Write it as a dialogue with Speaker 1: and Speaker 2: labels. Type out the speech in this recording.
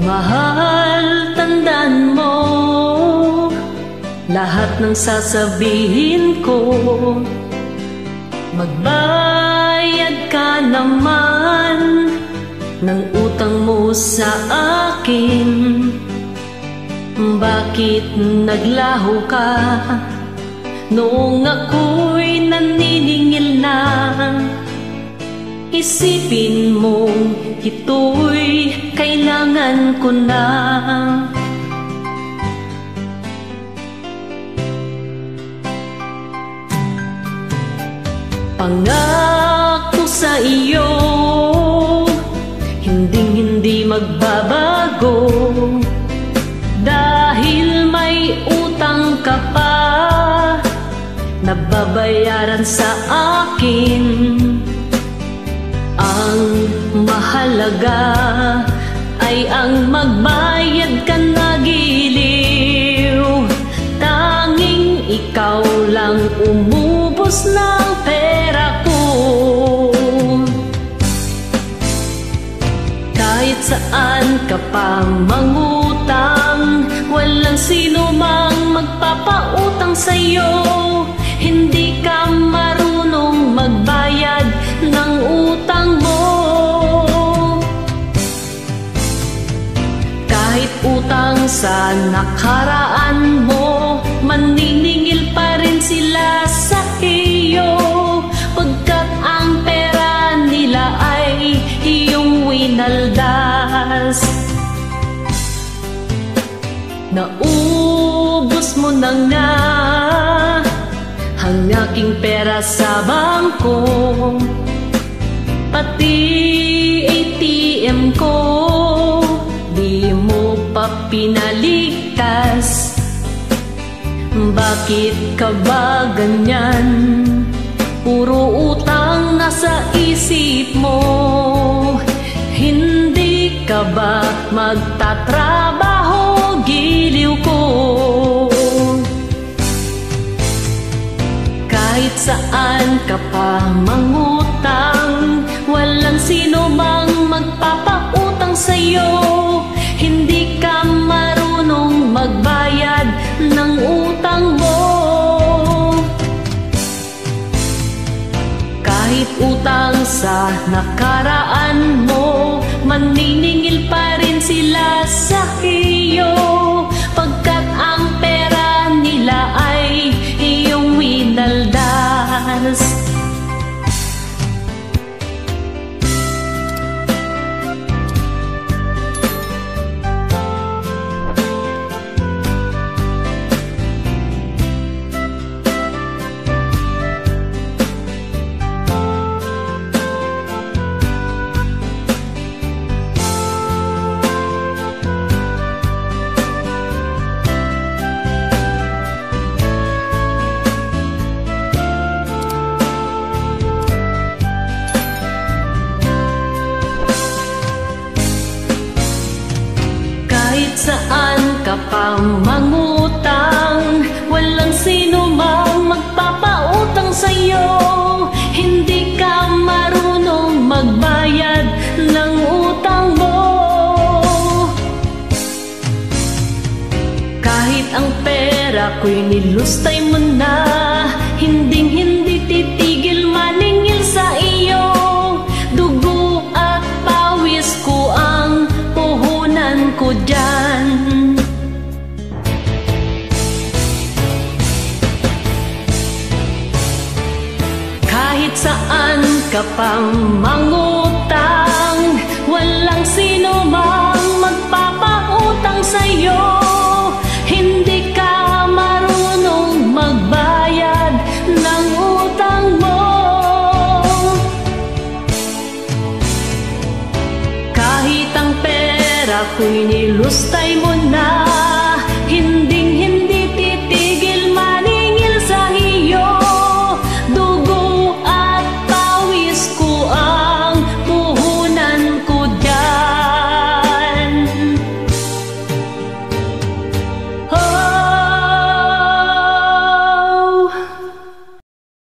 Speaker 1: Mahal, tandaan mo lahat ng sasabihin ko. Magbayad ka naman ng utang mo sa akin. Bakit naglaho ka noong ako'y naniningil na? Isipin mo, ito'y kailangan ko na. Pangako sa iyo, hindi magbabago. Dahil may utang ka pa nababayaran sa akin. Ang mahalaga ay ang magbayad ka na, giliw. Tanging ikaw lang umubos ng pera ko. Kahit saan ka pa mangutang, walang sino mang magpapautang sa'yo. Hindi ka marunong magbayad ng utang mo. Kahit utang sa nakaraan mo, maniningil pa rin sila sa iyo, pagkat ang pera nila ay iyong winaldas. Naubos mo na nga ang aking pera sa bangko, pati ATM ko di mo pa pinaligtas. Bakit ka ba ganyan? Puro utang nasa isip mo. Hindi ka ba magtatrabaho, giliw ko? Kahit saan ka pa mangutang, walang sino mang magpapautang sa'yo. Hindi ka marunong magbayad ng utang mo. Kahit utang sa nakaraan mo, maniningil pa rin sila sa iyo, pagkat ang pera nila ay iyong winaldas. Kahit saan ka pa mangutang, walang sino mang magpapautang sa'yo. Hindi ka marunong magbayad ng utang mo. Kahit ang pera ko'y nilustay mo na, hindi titigil maningil sa iyo. Dugo at pawis ko ang puhunan ko dyan. Kahit saan ka pang mangutang, walang sino mang magpapautang sa'yo. Hindi ka marunong magbayad ng utang mo. Kahit ang pera ko'y nilustay mo na,